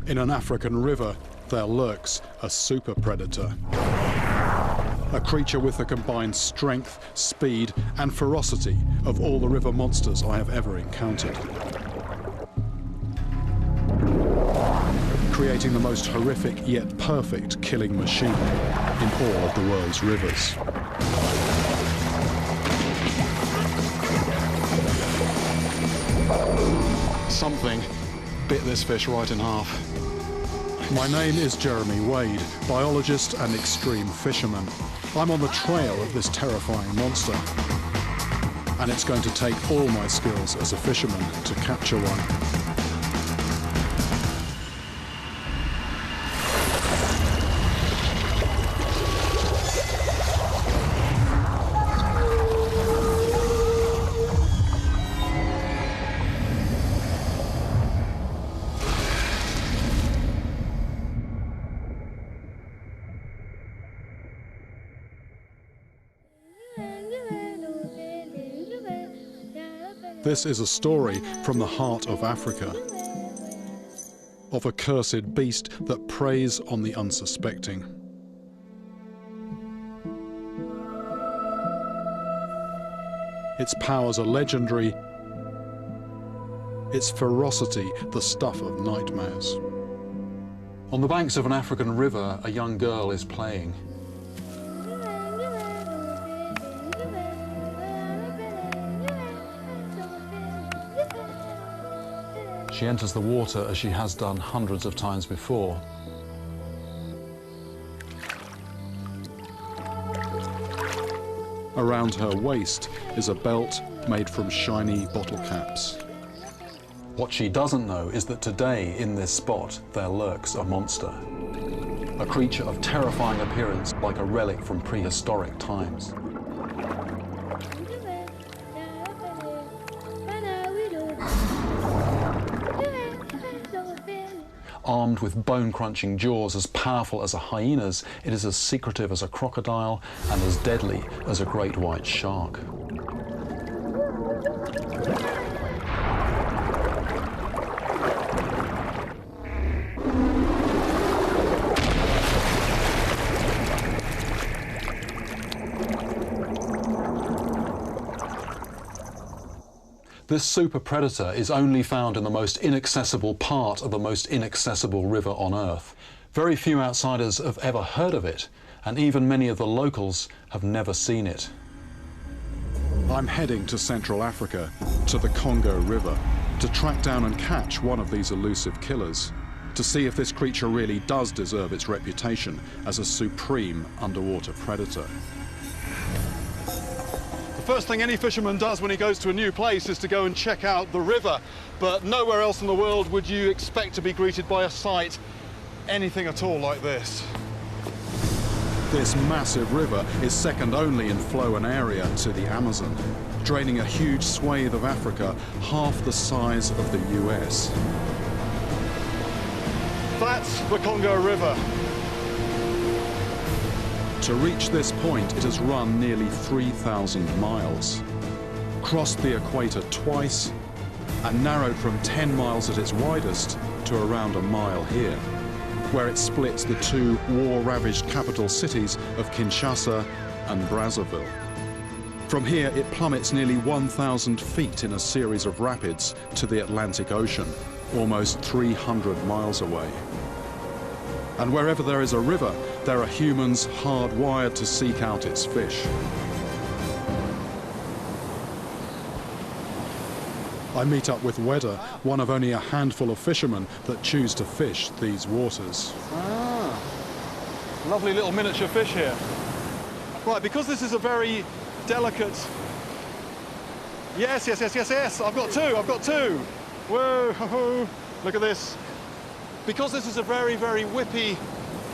In an African river, there lurks a super predator. A creature with the combined strength, speed, and ferocity of all the river monsters I have ever encountered. Creating the most horrific yet perfect killing machine in all of the world's rivers. Something bit this fish right in half. My name is Jeremy Wade, biologist and extreme fisherman. I'm on the trail of this terrifying monster, and it's going to take all my skills as a fisherman to capture one. This is a story from the heart of Africa, of a cursed beast that preys on the unsuspecting. Its powers are legendary, its ferocity the stuff of nightmares. On the banks of an African river, a young girl is playing. She enters the water as she has done hundreds of times before. Around her waist is a belt made from shiny bottle caps. What she doesn't know is that today, in this spot, there lurks a monster. A creature of terrifying appearance, like a relic from prehistoric times. Armed with bone-crunching jaws as powerful as a hyena's, it is as secretive as a crocodile and as deadly as a great white shark. This super predator is only found in the most inaccessible part of the most inaccessible river on Earth. Very few outsiders have ever heard of it, and even many of the locals have never seen it. I'm heading to Central Africa, to the Congo River, to track down and catch one of these elusive killers, to see if this creature really does deserve its reputation as a supreme underwater predator. The first thing any fisherman does when he goes to a new place is to go and check out the river, but nowhere else in the world would you expect to be greeted by a sight anything at all like this. This massive river is second only in flow and area to the Amazon, draining a huge swathe of Africa, half the size of the US. That's the Congo River. To reach this point, it has run nearly 3,000 miles, crossed the equator twice, and narrowed from 10 miles at its widest to around a mile here, where it splits the two war-ravaged capital cities of Kinshasa and Brazzaville. From here, it plummets nearly 1,000 feet in a series of rapids to the Atlantic Ocean, almost 300 miles away. And wherever there is a river, there are humans hardwired to seek out its fish. I meet up with Weda, one of only a handful of fishermen that choose to fish these waters. Ah, lovely little miniature fish here. Right, because this is a very delicate... Yes, I've got two. Whoa, ho, ho. Look at this. Because this is a very, very whippy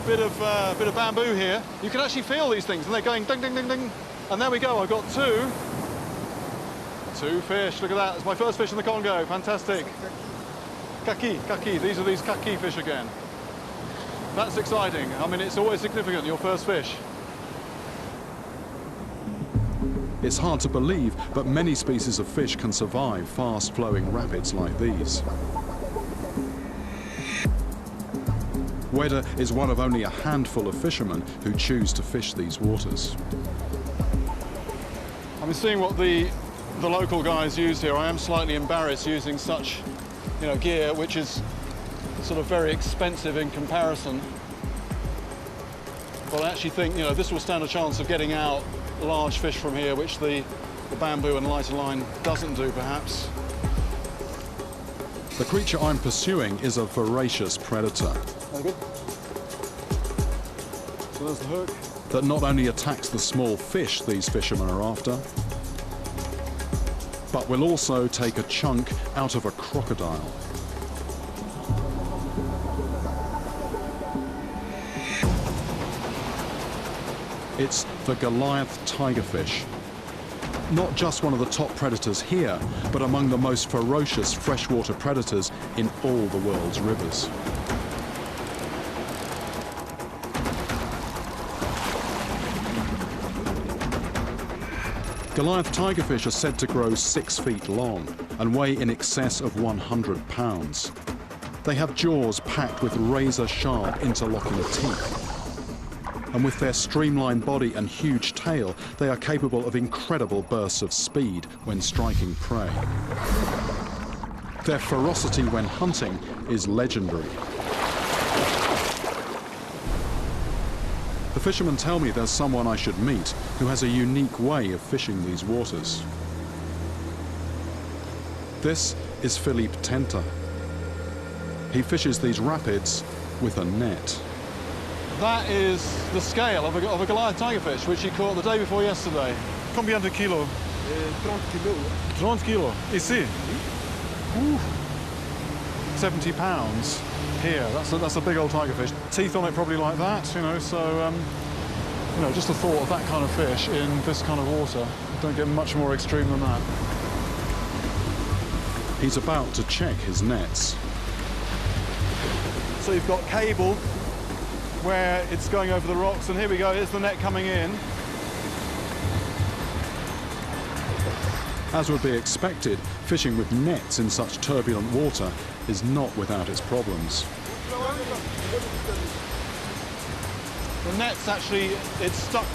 bit of bamboo here, you can actually feel these things, and they're going ding, ding, ding, ding. And there we go, I've got two fish. Look at that, it's my first fish in the Congo, fantastic. Kaki, these are these kaki fish again. That's exciting. I mean, it's always significant, your first fish. It's hard to believe, but many species of fish can survive fast-flowing rapids like these. Weda is one of only a handful of fishermen who choose to fish these waters. I'm seeing what the local guys use here. I am slightly embarrassed using such, gear, which is sort of very expensive in comparison. But I actually think, this will stand a chance of getting out large fish from here, which the bamboo and lighter line doesn't do, perhaps. The creature I'm pursuing is a voracious predator. Very good. So there's the hook. That not only attacks the small fish these fishermen are after, but will also take a chunk out of a crocodile. It's the Goliath tigerfish. Not just one of the top predators here, but among the most ferocious freshwater predators in all the world's rivers. Goliath tigerfish are said to grow 6 feet long and weigh in excess of 100 pounds. They have jaws packed with razor-sharp interlocking teeth. And with their streamlined body and huge tail, they are capable of incredible bursts of speed when striking prey. Their ferocity when hunting is legendary. The fishermen tell me there's someone I should meet who has a unique way of fishing these waters. This is Philippe Tenta. He fishes these rapids with a net. That is the scale of a Goliath tigerfish, which he caught the day before yesterday. Combien de kilos? 30 kilos. 30 kilos. Ici? 70 pounds here. That's a big old tigerfish. Teeth on it probably like that, so, just the thought of that kind of fish in this kind of water. Don't get much more extreme than that. He's about to check his nets. So you've got cable where it's going over the rocks, and here we go, here's the net coming in. As would be expected, fishing with nets in such turbulent water is not without its problems. The net's actually, it's stuck.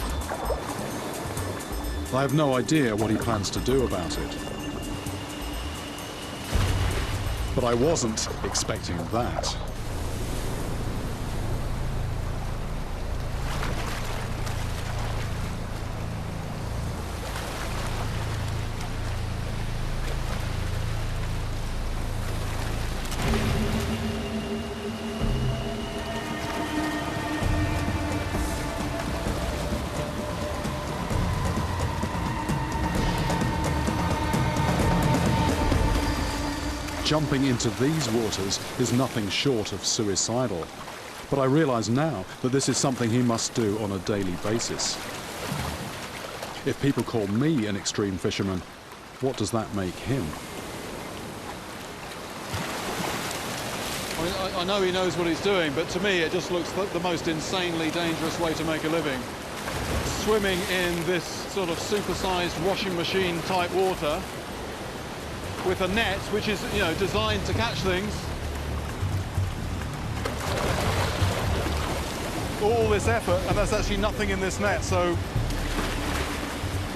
I have no idea what he plans to do about it. But I wasn't expecting that. Jumping into these waters is nothing short of suicidal. But I realize now that this is something he must do on a daily basis. If people call me an extreme fisherman, what does that make him? I know he knows what he's doing, but to me it just looks like the most insanely dangerous way to make a living. Swimming in this sort of supersized washing machine type water with a net which is, designed to catch things. All this effort, and there's actually nothing in this net, so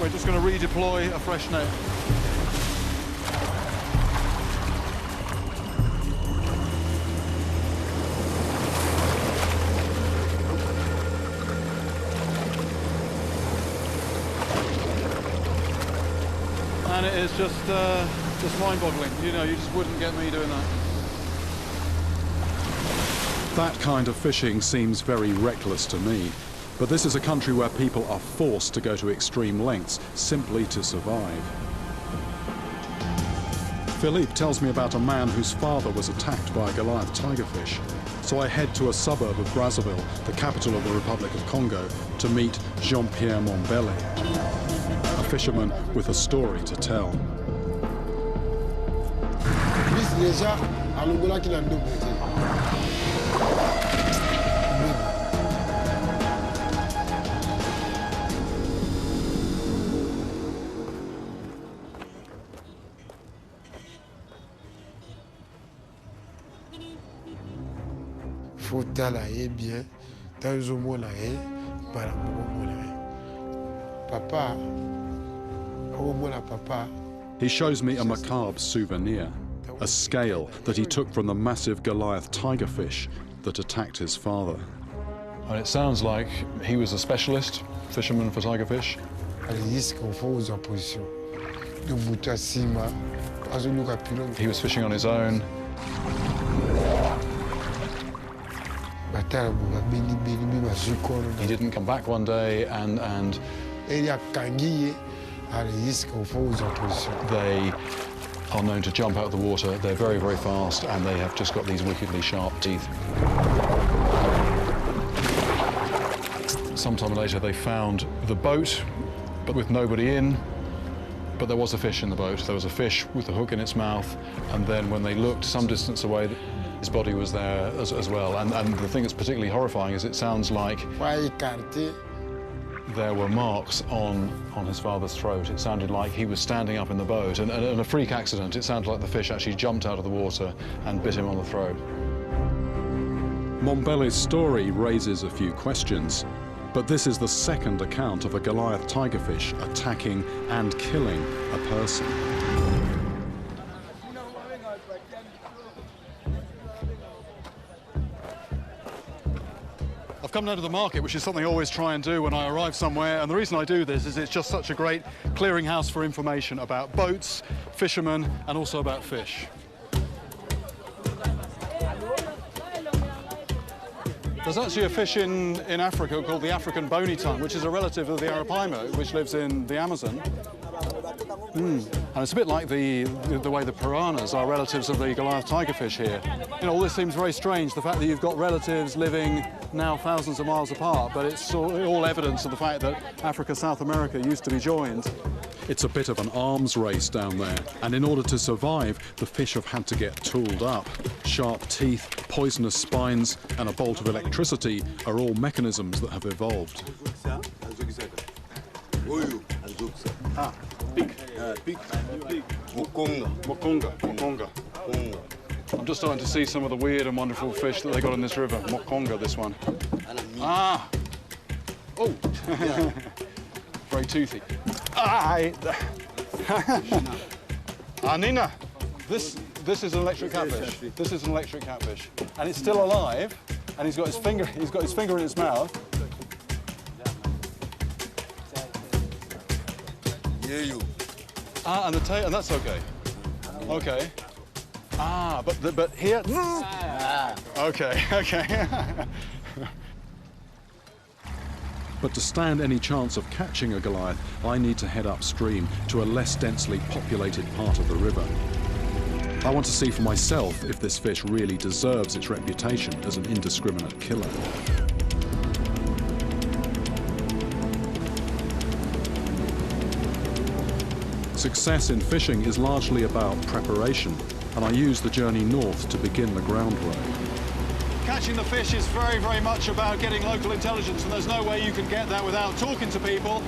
we're just going to redeploy a fresh net. And it is just mind-boggling. You just wouldn't get me doing that. That kind of fishing seems very reckless to me, but this is a country where people are forced to go to extreme lengths simply to survive. Philippe tells me about a man whose father was attacked by a Goliath tigerfish, so I head to a suburb of Brazzaville, the capital of the Republic of Congo, to meet Jean-Pierre Mombele, a fisherman with a story to tell. faut tala ye bien tanzo mona ye para mona ye papa o mona papa. He shows me a macabre souvenir, a scale that he took from the massive Goliath tigerfish that attacked his father. And it sounds like he was a specialist fisherman for tigerfish. He was fishing on his own. He didn't come back one day and they are known to jump out of the water. They're very, very fast, and they have just got these wickedly sharp teeth. Sometime later, they found the boat, but with nobody in. But there was a fish in the boat. There was a fish with a hook in its mouth, and then when they looked some distance away, his body was there as well. And the thing that's particularly horrifying is it sounds like there were marks on his father's throat. It sounded like he was standing up in the boat, and a freak accident. It sounded like the fish actually jumped out of the water and bit him on the throat. Mombele's story raises a few questions, but this is the second account of a Goliath tigerfish attacking and killing a person. I've come down to the market, which is something I always try and do when I arrive somewhere, and the reason I do this is it's just such a great clearinghouse for information about boats, fishermen, and also about fish. There's actually a fish in Africa called the African bony tongue, which is a relative of the arapaima, which lives in the Amazon. And it's a bit like the way the piranhas are relatives of the Goliath tigerfish here. You know, all this seems very strange, the fact that you've got relatives living now thousands of miles apart, but it's all evidence of the fact that Africa, South America used to be joined. It's a bit of an arms race down there, and in order to survive, the fish have had to get tooled up. Sharp teeth, poisonous spines, and a bolt of electricity are all mechanisms that have evolved. Mokonga. I'm just starting to see some of the weird and wonderful fish that they got in this river. Mokonga, this one. Ah! Oh! Very toothy. Nina! This is an electric catfish. This is an electric catfish. And it's still alive, and he's got his finger in his mouth. And the tail, and that's okay. Okay. But here. Okay. But to stand any chance of catching a Goliath, I need to head upstream to a less densely populated part of the river. I want to see for myself if this fish really deserves its reputation as an indiscriminate killer. Success in fishing is largely about preparation, and I use the journey north to begin the groundwork. Catching the fish is very, very much about getting local intelligence, and there's no way you can get that without talking to people.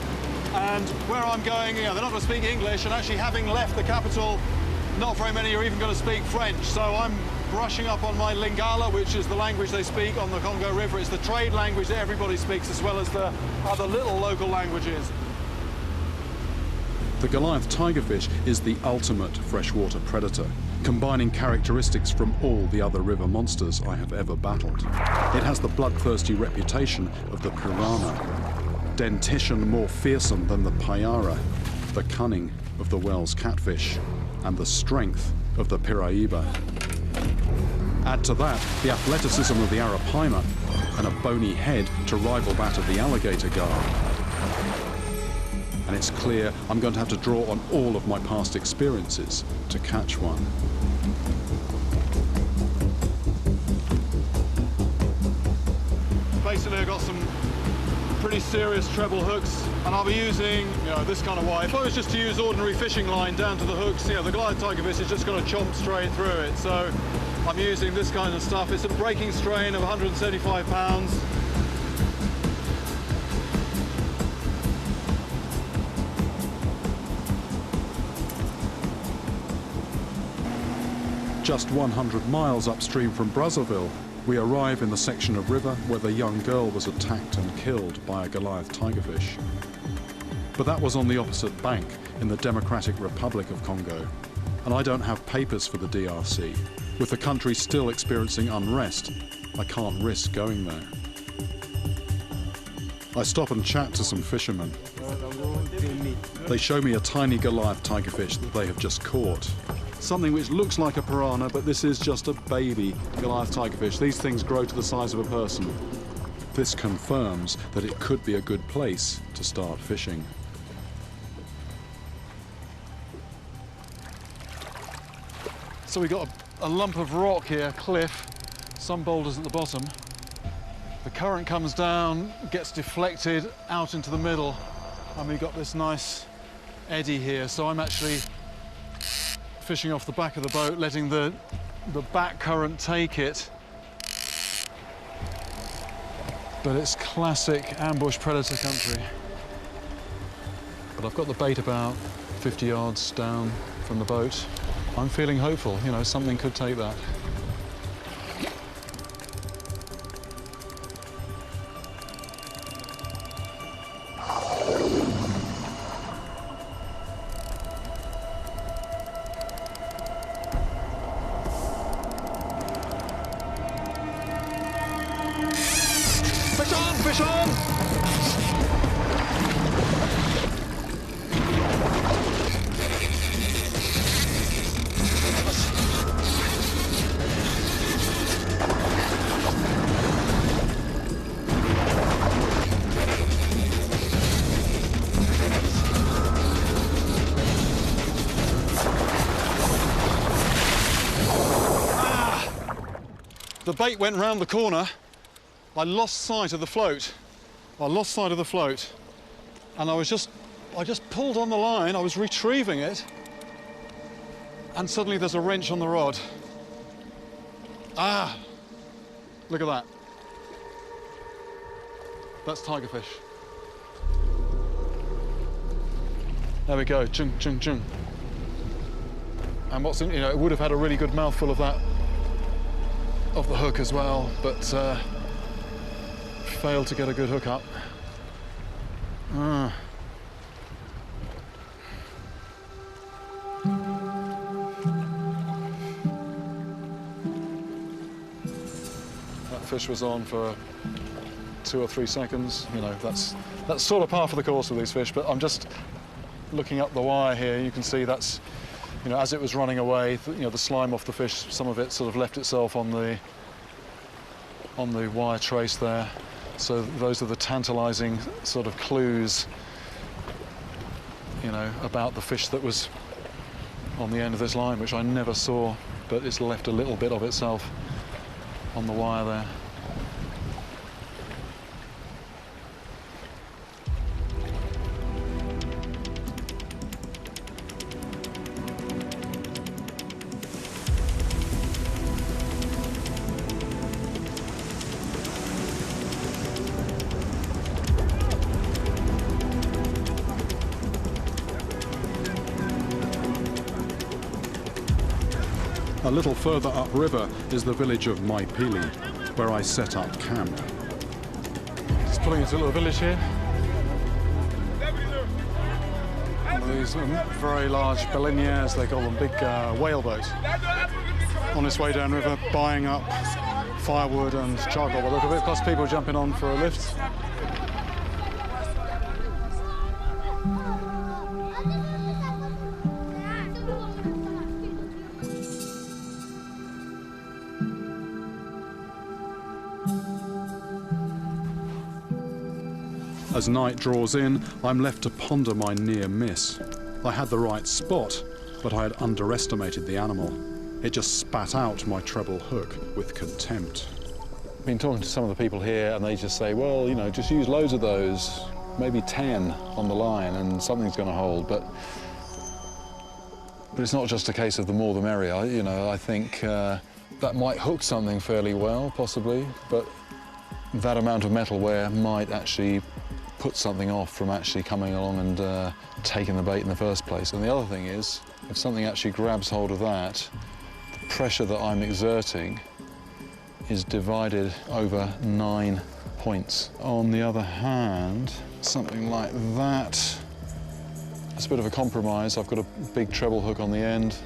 And where I'm going, you know, they're not going to speak English, and actually having left the capital, not very many are even going to speak French. So I'm brushing up on my Lingala, which is the language they speak on the Congo River. It's the trade language that everybody speaks, as well as the other little local languages. The Goliath tigerfish is the ultimate freshwater predator, combining characteristics from all the other river monsters I have ever battled. It has the bloodthirsty reputation of the piranha, dentition more fearsome than the payara, the cunning of the Wells catfish, and the strength of the piraiba. Add to that the athleticism of the arapaima and a bony head to rival that of the alligator gar. And it's clear I'm going to have to draw on all of my past experiences to catch one. Basically, I've got some pretty serious treble hooks, and I'll be using, you know, this kind of wire. If I was just to use ordinary fishing line down to the hooks, you know, the Goliath tigerfish is just going to chomp straight through it. So I'm using this kind of stuff. It's a breaking strain of 175 pounds. Just 100 miles upstream from Brazzaville, We arrive in the section of river where the young girl was attacked and killed by a Goliath tigerfish. But that was on the opposite bank in the Democratic Republic of Congo. And I don't have papers for the DRC. With the country still experiencing unrest, I can't risk going there. I stop and chat to some fishermen. They show me a tiny Goliath tigerfish that they have just caught. Something which looks like a piranha, but this is just a baby Goliath tigerfish. These things grow to the size of a person. This confirms that it could be a good place to start fishing. So we got a lump of rock here, cliff, some boulders at the bottom. The current comes down, gets deflected out into the middle, and we've got this nice eddy here. So I'm actually fishing off the back of the boat, letting the back current take it. But it's classic ambush predator country. But I've got the bait about 50 yards down from the boat. I'm feeling hopeful, you know, something could take that. Fish on, fish on! The bait went round the corner. I lost sight of the float. And I just pulled on the line. I was retrieving it, and suddenly there's a wrench on the rod. Ah! Look at that. That's tigerfish. There we go. Chung, chung, chung. And what's in, you know, it would have had a really good mouthful of that, of the hook as well, but failed to get a good hook up. That fish was on for 2 or 3 seconds. You know, that's sort of par for the course with these fish, but I'm just looking up the wire here. You can see that's, you know, as it was running away, you know, the slime off the fish, some of it sort of left itself on the wire trace there. So those are the tantalizing sort of clues, you know, about the fish that was on the end of this line, which I never saw, but it's left a little bit of itself on the wire there. A little further upriver is the village of Maipili, where I set up camp. Just pulling into a little village here. One of these very large baleinières, they call them, big whale boat. On its way downriver, buying up firewood and charcoal by the look of it, plus people jumping on for a lift. As night draws in, I'm left to ponder my near miss. I had the right spot, but I had underestimated the animal. It just spat out my treble hook with contempt. I've been talking to some of the people here, and they just say, well, you know, just use loads of those, maybe 10 on the line, and something's going to hold. But it's not just a case of the more the merrier. You know, I think that might hook something fairly well, possibly, but that amount of metal wear might actually put something off from actually coming along and taking the bait in the first place. And the other thing is, if something actually grabs hold of that, the pressure that I'm exerting is divided over 9 points. On the other hand, something like that, it's a bit of a compromise. I've got a big treble hook on the end,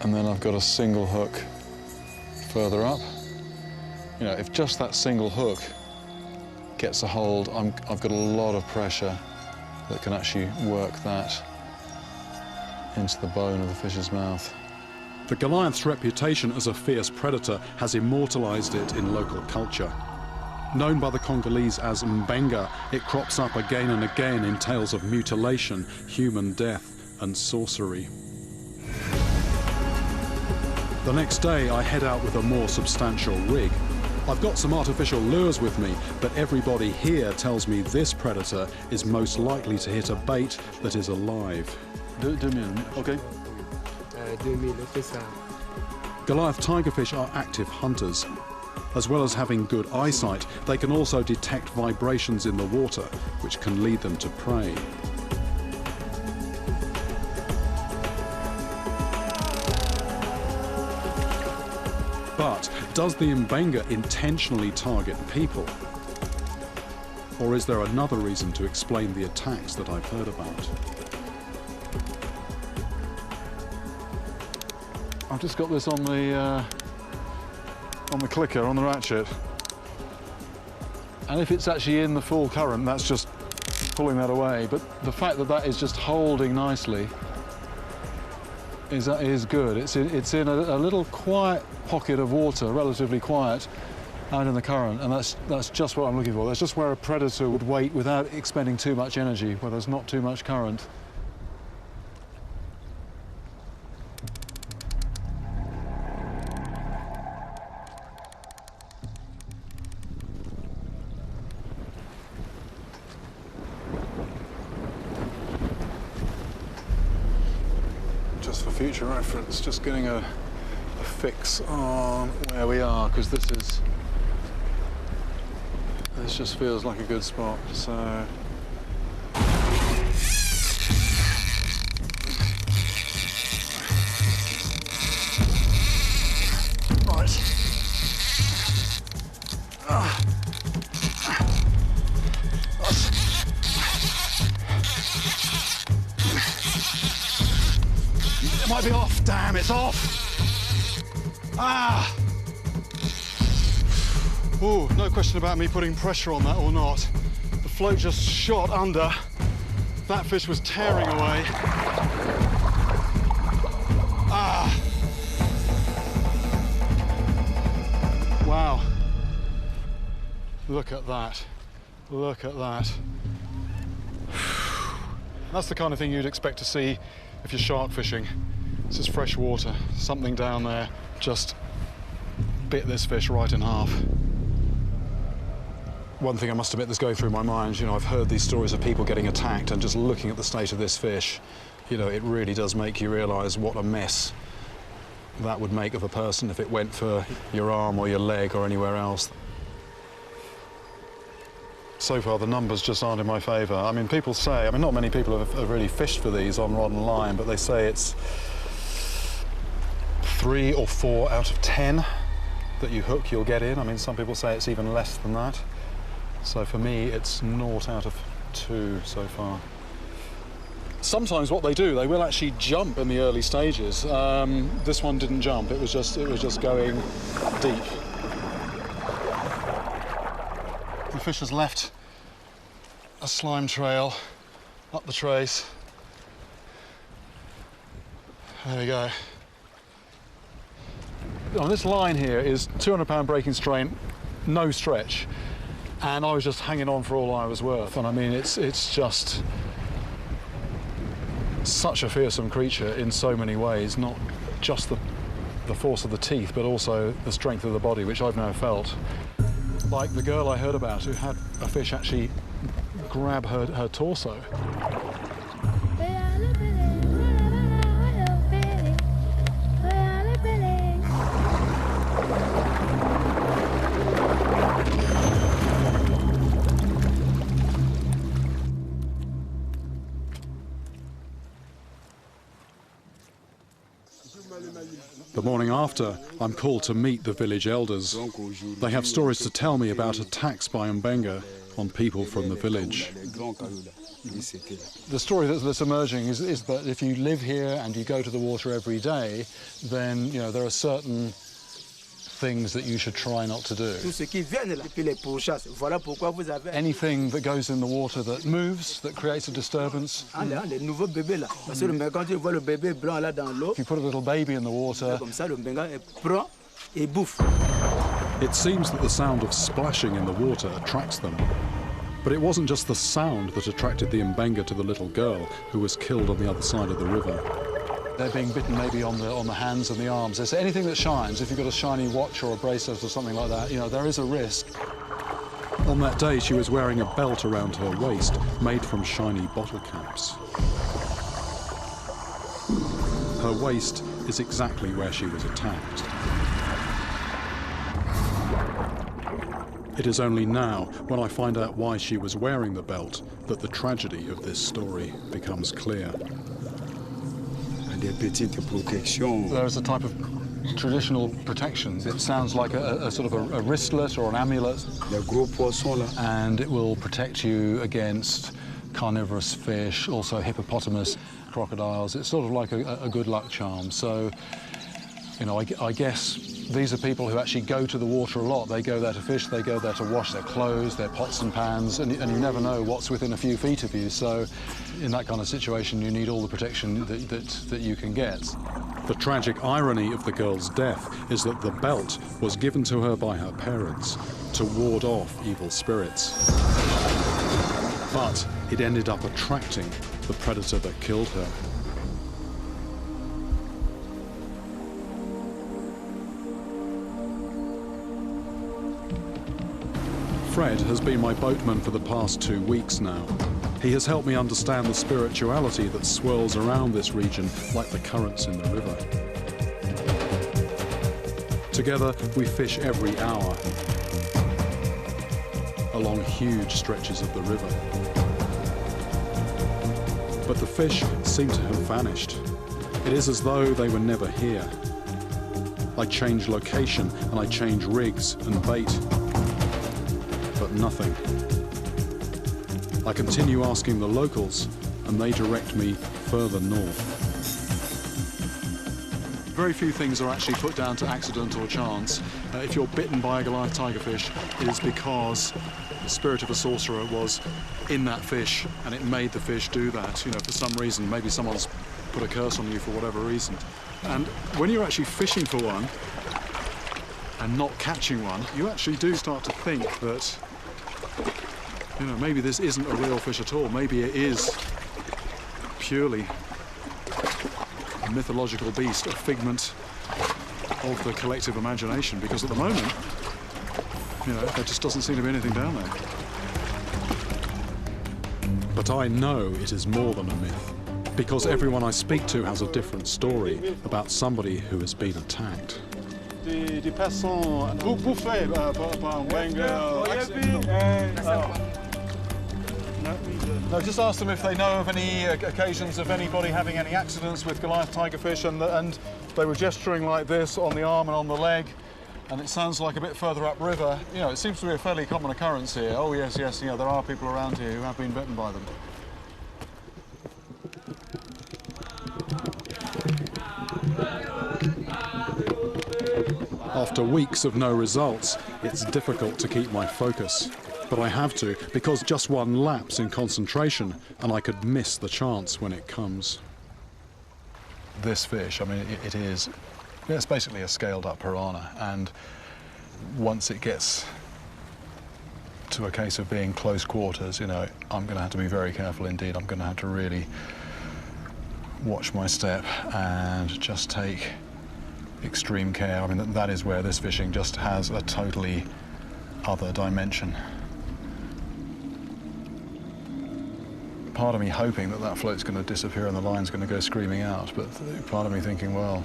and then I've got a single hook further up. You know, if just that single hook gets a hold, I've got a lot of pressure that can actually work that into the bone of the fish's mouth. The Goliath's reputation as a fierce predator has immortalised it in local culture. Known by the Congolese as Mbenga, it crops up again and again in tales of mutilation, human death and sorcery. The next day I head out with a more substantial rig. I've got some artificial lures with me, but everybody here tells me this predator is most likely to hit a bait that is alive. 2000, okay. 2000, c'est ça. Goliath tigerfish are active hunters. As well as having good eyesight, they can also detect vibrations in the water, which can lead them to prey. But does the Mbenga intentionally target people? Or is there another reason to explain the attacks that I've heard about? I've just got this on the clicker, on the ratchet. And if it's actually in the full current, that's just pulling that away. But the fact that that is just holding nicely is good. It's in a little quiet pocket of water, relatively quiet, out in the current, and that's just what I'm looking for. That's just where a predator would wait without expending too much energy, where there's not too much current. Just for future reference, just getting a fix on where we are, because this just feels like a good spot. So right. It might be off. Damn, it's off. Ah! Ooh, no question about me putting pressure on that or not. The float just shot under. That fish was tearing away. Ah! Wow. Look at that. Look at that. That's the kind of thing you'd expect to see if you're shark fishing. This is fresh water. Something down there just bit this fish right in half. One thing I must admit that's going through my mind, you know, I've heard these stories of people getting attacked, and just looking at the state of this fish, you know, it really does make you realise what a mess that would make of a person if it went for your arm or your leg or anywhere else. So far, the numbers just aren't in my favour. I mean, people say, I mean, not many people have really fished for these on rod and line, but they say it's 3 or 4 out of 10 that you hook, you'll get in. I mean, some people say it's even less than that. So for me, it's 0 out of 2 so far. Sometimes what they do, they will actually jump in the early stages. This one didn't jump, it was just going deep. The fish has left a slime trail up the trace. There we go. On this line here is 200-pound breaking strain, no stretch, and I was just hanging on for all I was worth. And I mean, it's just such a fearsome creature in so many ways, not just the force of the teeth, but also the strength of the body, which I've now felt. Like the girl I heard about who had a fish actually grab her torso. The morning after, I'm called to meet the village elders. They have stories to tell me about attacks by Mbenga on people from the village. The story that's emerging is that if you live here and you go to the water every day, then there are certain things that you should try not to do. Anything that goes in the water that moves, that creates a disturbance. If you put a little baby in the water, it seems that the sound of splashing in the water attracts them. But it wasn't just the sound that attracted the Mbenga to the little girl who was killed on the other side of the river. They're being bitten maybe on the hands and the arms. There's anything that shines. If you've got a shiny watch or a bracelet or something like that, there is a risk. On that day, she was wearing a belt around her waist made from shiny bottle caps. Her waist is exactly where she was attacked. It is only now, when I find out why she was wearing the belt, that the tragedy of this story becomes clear. There is a type of traditional protection. It sounds like a sort of a wristlet or an amulet. And it will protect you against carnivorous fish, also hippopotamus, crocodiles. It's sort of like a good luck charm. So, I guess these are people who actually go to the water a lot. They go there to fish, they go there to wash their clothes, their pots and pans, and you never know what's within a few feet of you. So in that kind of situation, you need all the protection that you can get. The tragic irony of the girl's death is that the belt was given to her by her parents to ward off evil spirits. But it ended up attracting the predator that killed her. Fred has been my boatman for the past 2 weeks now. He has helped me understand the spirituality that swirls around this region like the currents in the river. Together, we fish every hour along huge stretches of the river. But the fish seem to have vanished. It is as though they were never here. I change location and I change rigs and bait. But nothing. I continue asking the locals, and they direct me further north. Very few things are actually put down to accident or chance. If you're bitten by a Goliath tigerfish, it is because the spirit of a sorcerer was in that fish, and it made the fish do that, for some reason. Maybe someone's put a curse on you for whatever reason. And when you're actually fishing for one, and not catching one, you actually do start to think that maybe this isn't a real fish at all. Maybe it is purely a mythological beast, a figment of the collective imagination, because at the moment, there just doesn't seem to be anything down there. But I know it is more than a myth, because everyone I speak to has a different story about somebody who has been attacked. Des personnes bouffées par Mbenga. No, just ask them if they know of any occasions of anybody having any accidents with Goliath tigerfish, and they were gesturing like this on the arm and on the leg, and it sounds like a bit further upriver. It seems to be a fairly common occurrence here. Oh yes, there are people around here who have been bitten by them. After weeks of no results, it's difficult to keep my focus. But I have to, because just one lapse in concentration and I could miss the chance when it comes. This fish, it's basically a scaled-up piranha, and once it gets to a case of being close quarters, I'm going to have to be very careful indeed. I'm going to have to really watch my step and just take extreme care. That is where this fishing just has a totally other dimension. Part of me hoping that float's going to disappear and the line's going to go screaming out, but part of me thinking, well,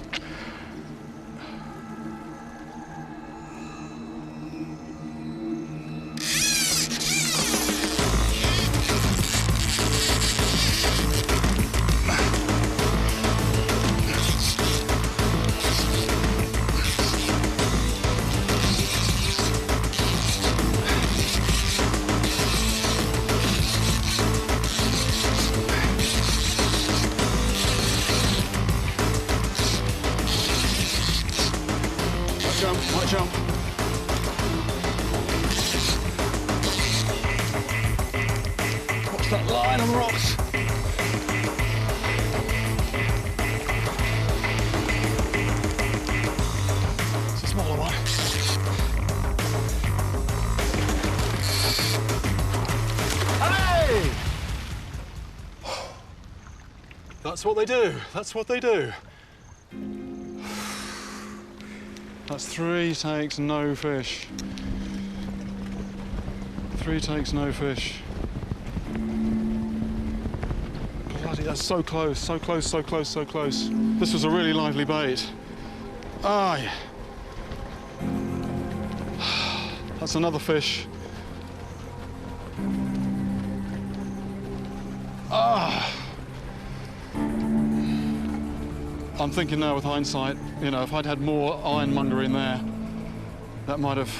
jump, might jump. Watch that line on the rocks. It's a smaller one. Hey! That's what they do. That's what they do. That's 3 takes, no fish. 3 takes, no fish. Bloody, that's so close, so close, so close, so close. This was a really lively bait. Ah, yeah. That's another fish. Ah. I'm thinking now with hindsight, you know, if I'd had more ironmonger in there, that might have,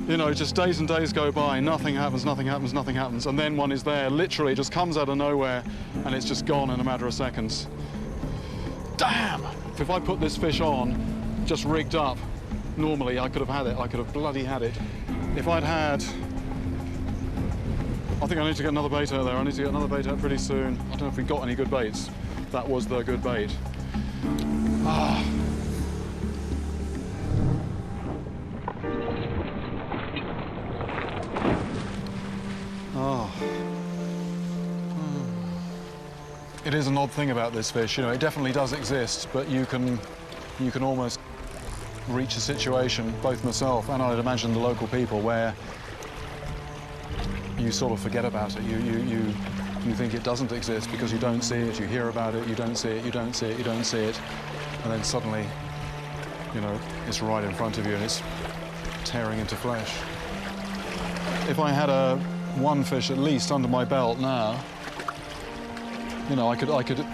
you know, just days and days go by, nothing happens, nothing happens, nothing happens, and then one is there, literally just comes out of nowhere, and it's just gone in a matter of seconds. Damn! If I put this fish on, just rigged up, normally I could have had it, I could have bloody had it. If I'd had, I think I need to get another bait out there. I need to get another bait out pretty soon. I don't know if we got any good baits. That was the good bait. Ah. Oh. It is an odd thing about this fish. You know, it definitely does exist, but you can almost reach a situation, both myself and I'd imagine the local people, where you sort of forget about it. You think it doesn't exist because you don't see it, you hear about it, you don't see it, you don't see it, you don't see it, and then suddenly, you know, it's right in front of you and it's tearing into flesh. If I had one fish at least under my belt now, you know, I could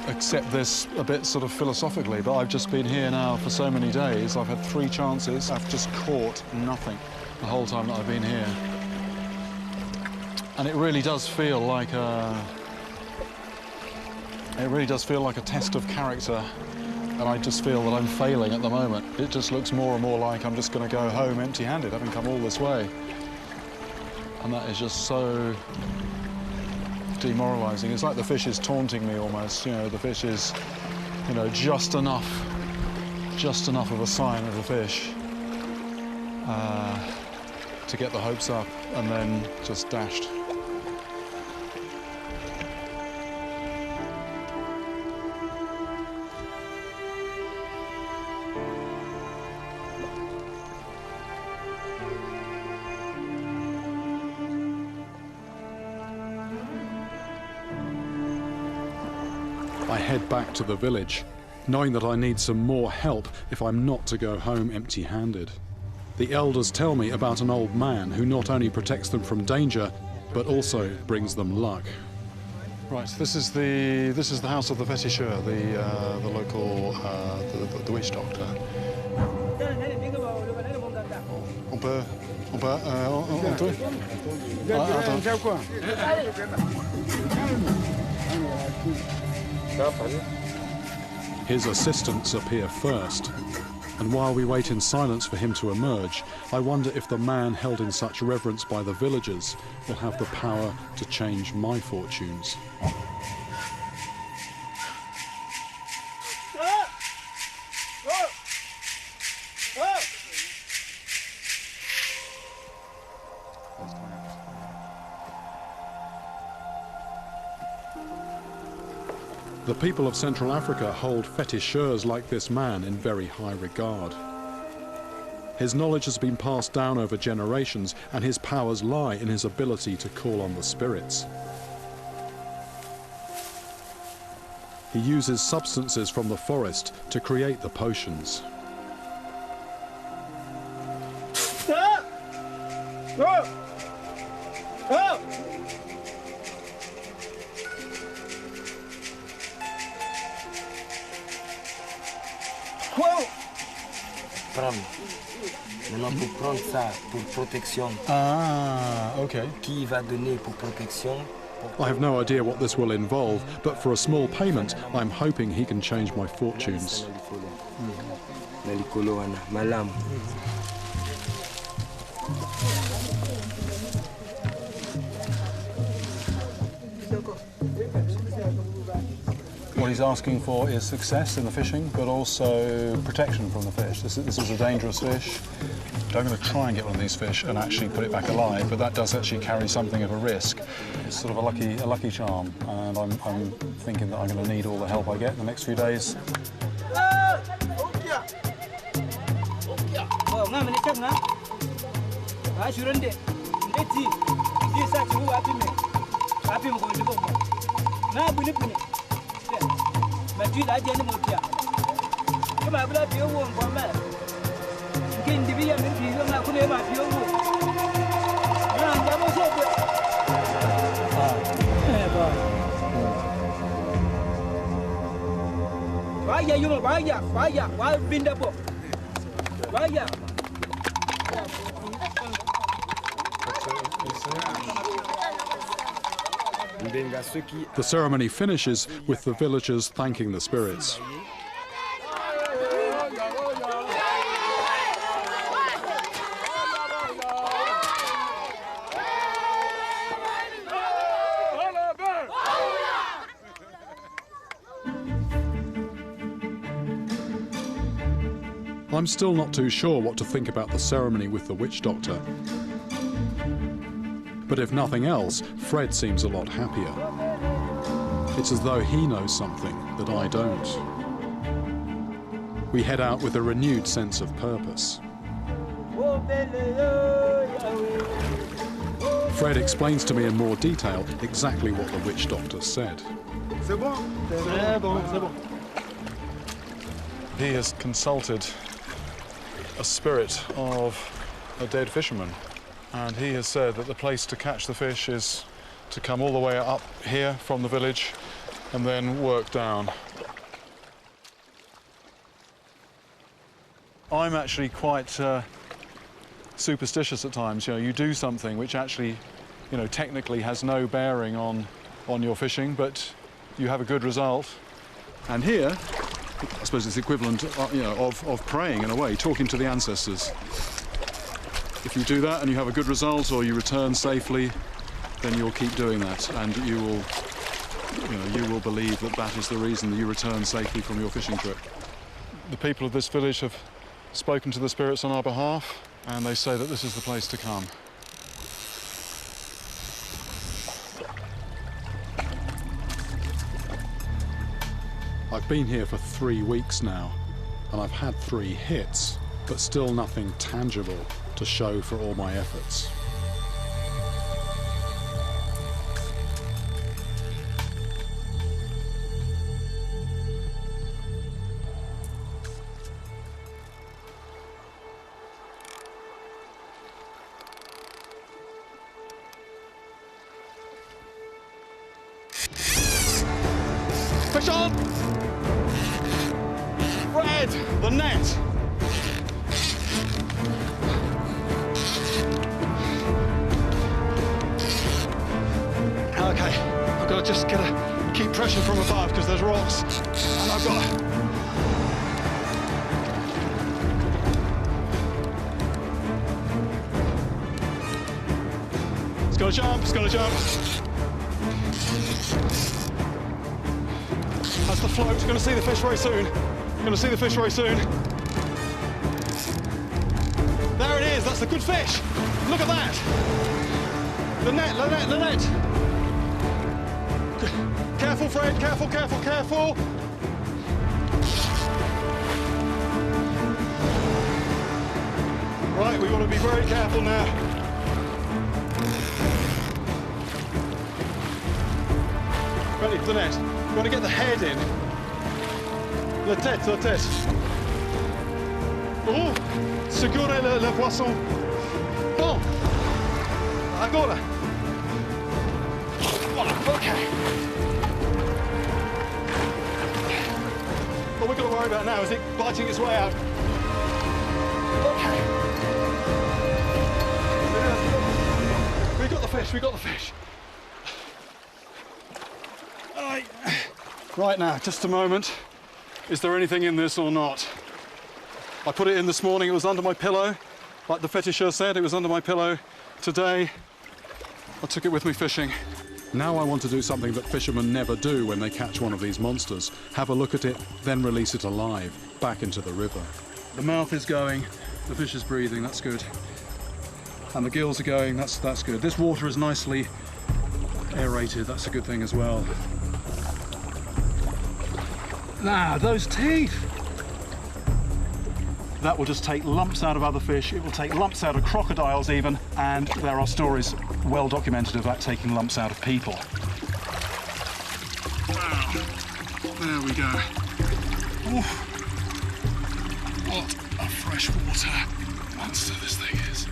accept this a bit sort of philosophically, but I've just been here now for so many days. I've had 3 chances. I've just caught nothing the whole time that I've been here. And it really does feel like a test of character, and I just feel that I'm failing at the moment. It just looks more and more like I'm just going to go home empty-handed, having come all this way. And that is just so demoralising. It's like the fish is taunting me almost. You know, the fish is, you know, just enough of a sign of a fish to get the hopes up, and then just dashed. I head back to the village, knowing that I need some more help if I'm not to go home empty-handed. The elders tell me about an old man who not only protects them from danger, but also brings them luck. Right, this is the house of the féticheur, the local the witch doctor. On peut entrer? His assistants appear first, and while we wait in silence for him to emerge, I wonder if the man held in such reverence by the villagers will have the power to change my fortunes. The people of Central Africa hold féticheurs like this man in very high regard. His knowledge has been passed down over generations, and his powers lie in his ability to call on the spirits. He uses substances from the forest to create the potions. Maintenant, pour prendre ça pour protection. Ah, ok. Qui va donner pour protection? I have no idea what this will involve, but for a small payment, I'm hoping he can change my fortunes. What he's asking for is success in the fishing, but also protection from the fish. This is a dangerous fish. I'm going to try and get one of these fish and actually put it back alive, but that does actually carry something of a risk. It's sort of a lucky charm, and I'm thinking that I'm going to need all the help I get in the next few days. The ceremony finishes with the villagers thanking the spirits. I'm still not too sure what to think about the ceremony with the witch doctor. But if nothing else, Fred seems a lot happier. It's as though he knows something that I don't. We head out with a renewed sense of purpose. Fred explains to me in more detail exactly what the witch doctor said. He has consulted a spirit of a dead fisherman, and he has said that the place to catch the fish is to come all the way up here from the village and then work down. I'm actually quite superstitious at times. You know, you do something which actually, you know, technically has no bearing on your fishing, but you have a good result. And here, I suppose it's the equivalent, you know, of praying in a way, talking to the ancestors. If you do that and you have a good result or you return safely, then you'll keep doing that, and you will believe that that is the reason that you return safely from your fishing trip. The people of this village have spoken to the spirits on our behalf, and they say that this is the place to come. I've been here for 3 weeks now, and I've had 3 hits, but still nothing tangible to show for all my efforts. Fish on! Fred, the net! Okay, I've got to just keep pressure from above because there's rocks, and I've got to... It's got to jump, it's got to jump. That's the float. You're going to see the fish very soon. You're going to see the fish very soon. There it is. That's the good fish. Look at that. The net, the net, the net. Careful, Fred. Careful, careful, careful. Right, we want to be very careful now. Ready for the net. We've got to get the head in. La tête, la tête. Oh, segurez le poisson. Bon. Agora. Okay. What we've got to worry about now is it biting its way out. Okay. We got the fish, we got the fish. Right now, just a moment. Is there anything in this or not? I put it in this morning, it was under my pillow. Like the féticheur said, it was under my pillow. Today, I took it with me fishing. Now I want to do something that fishermen never do when they catch one of these monsters. Have a look at it, then release it alive, back into the river. The mouth is going, the fish is breathing, that's good. And the gills are going, that's good. This water is nicely aerated, that's a good thing as well. Now, those teeth! That will just take lumps out of other fish, it will take lumps out of crocodiles even, and there are stories well documented of that taking lumps out of people. Wow, there we go. Oof. What a freshwater monster this thing is.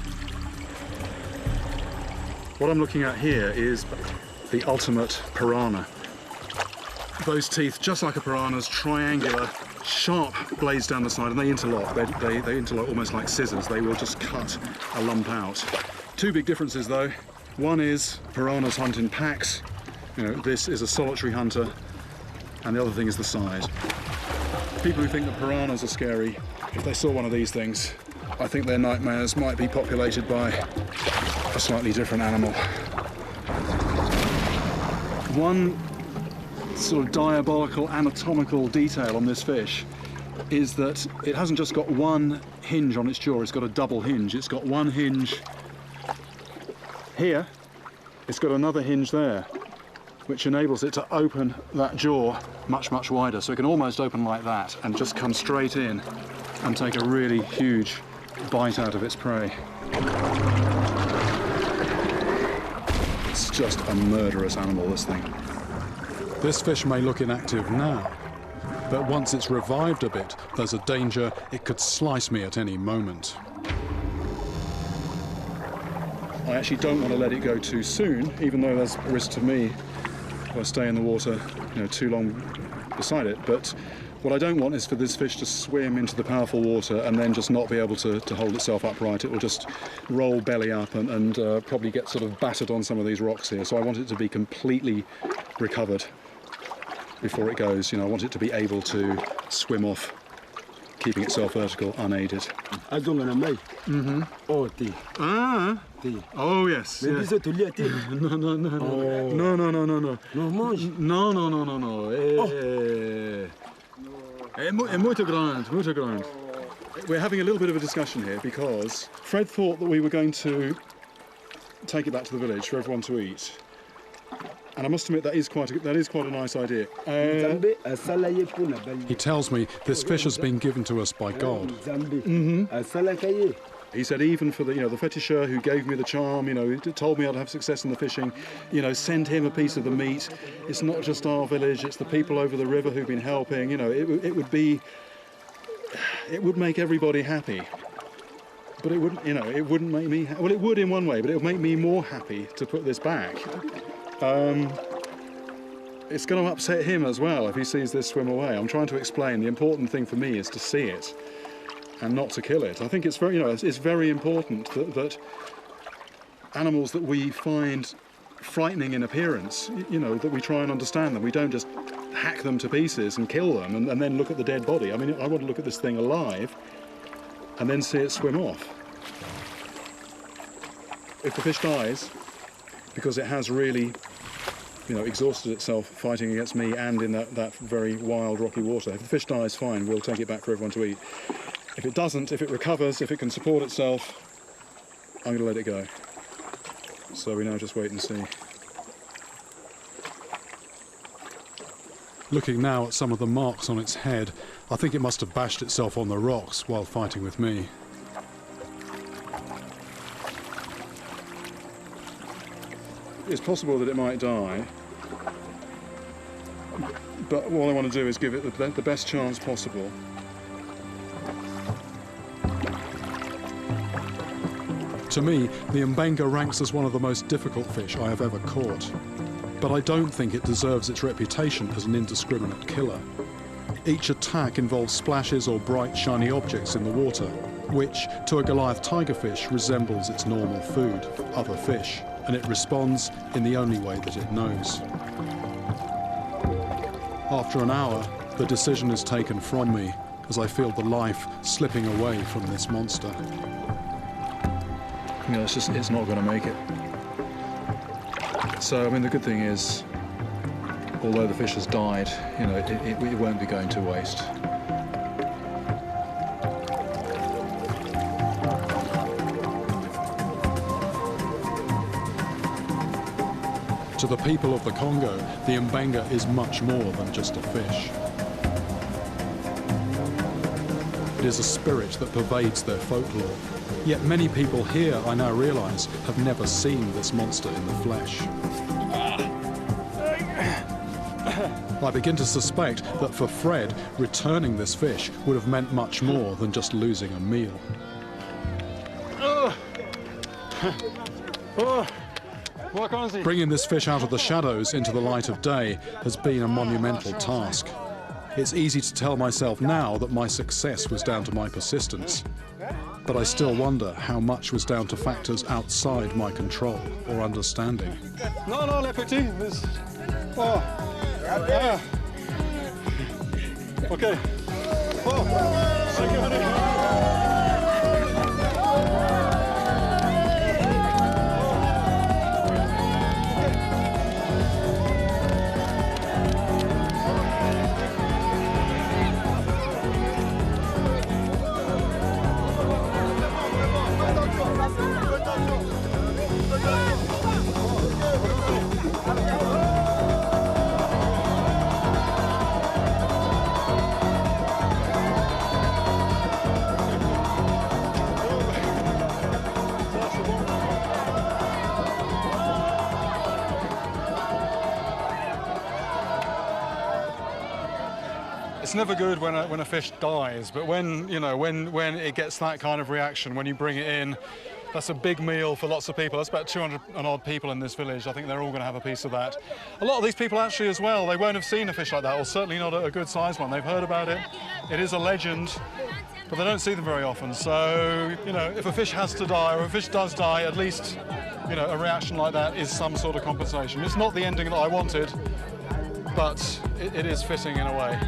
What I'm looking at here is the ultimate piranha. Those teeth, just like a piranha's, triangular, sharp blades down the side, and they interlock. They interlock almost like scissors. They will just cut a lump out. Two big differences though. One is piranhas hunt in packs. You know, this is a solitary hunter, and the other thing is the size. People who think that piranhas are scary, if they saw one of these things, I think their nightmares might be populated by a slightly different animal. One sort of diabolical anatomical detail on this fish is that it hasn't just got one hinge on its jaw, it's got a double hinge. It's got one hinge here, it's got another hinge there, which enables it to open that jaw much, much wider. So it can almost open like that and just come straight in and take a really huge bite out of its prey. It's just a murderous animal, this thing. This fish may look inactive now, but once it's revived a bit, there's a danger it could slice me at any moment. I actually don't want to let it go too soon, even though there's a risk to me if I stay in the water, too long beside it. But what I don't want is for this fish to swim into the powerful water and then just not be able to hold itself upright. It will just roll belly up and probably get sort of battered on some of these rocks here. So I want it to be completely recovered before it goes. I want it to be able to swim off, keeping itself vertical, unaided. Mm-hmm. Oh, oh yes. Mais Yes. No, No. Muito grande. We're having a little bit of a discussion here because Fred thought that we were going to take it back to the village for everyone to eat. And I must admit that is quite a nice idea. He tells me this fish has been given to us by God. He said even for the féticheur who gave me the charm, who told me I'd have success in the fishing, send him a piece of the meat. It's not just our village, it's the people over the river who've been helping. It would make everybody happy. But it wouldn't, it wouldn't make me, well, it would in one way, but it would make me more happy to put this back. It's going to upset him as well if he sees this swim away. I'm trying to explain the important thing for me is to see it and not to kill it. I think it's very, it's very important that animals that we find frightening in appearance, that we try and understand them. We don't just hack them to pieces and kill them and then look at the dead body. I mean, I want to look at this thing alive and then see it swim off. If the fish dies, because it has really, exhausted itself fighting against me and in that very wild, rocky water, if the fish dies, fine, we'll take it back for everyone to eat. If it doesn't, if it recovers, if it can support itself, I'm going to let it go. So we now just wait and see. Looking now at some of the marks on its head, I think it must have bashed itself on the rocks while fighting with me. It's possible that it might die, but all I want to do is give it the best chance possible. To me, the mbenga ranks as one of the most difficult fish I have ever caught. But I don't think it deserves its reputation as an indiscriminate killer. Each attack involves splashes or bright, shiny objects in the water, which, to a Goliath tigerfish, resembles its normal food, other fish, and it responds in the only way that it knows. After an hour, the decision is taken from me as I feel the life slipping away from this monster. You know, it's not going to make it. So, I mean, the good thing is, although the fish has died, you know, it won't be going to waste. To the people of the Congo, the Mbenga is much more than just a fish. It is a spirit that pervades their folklore. Yet many people here, I now realise, have never seen this monster in the flesh. I begin to suspect that for Fred, returning this fish would have meant much more than just losing a meal. Bringing this fish out of the shadows into the light of day has been a monumental task. It's easy to tell myself now that my success was down to my persistence, but I still wonder how much was down to factors outside my control or understanding. No, les petits. Oh. Okay. Oh. Sécurité. It's never good when a fish dies, but when it gets that kind of reaction, when you bring it in, that's a big meal for lots of people. That's about 200 and odd people in this village. I think they're all going to have a piece of that. A lot of these people actually as well, they won't have seen a fish like that, or certainly not a good sized one. They've heard about it. It is a legend, but they don't see them very often. So, you know, if a fish has to die, or if a fish does die, at least, you know, a reaction like that is some sort of compensation. It's not the ending that I wanted, but it is fitting in a way.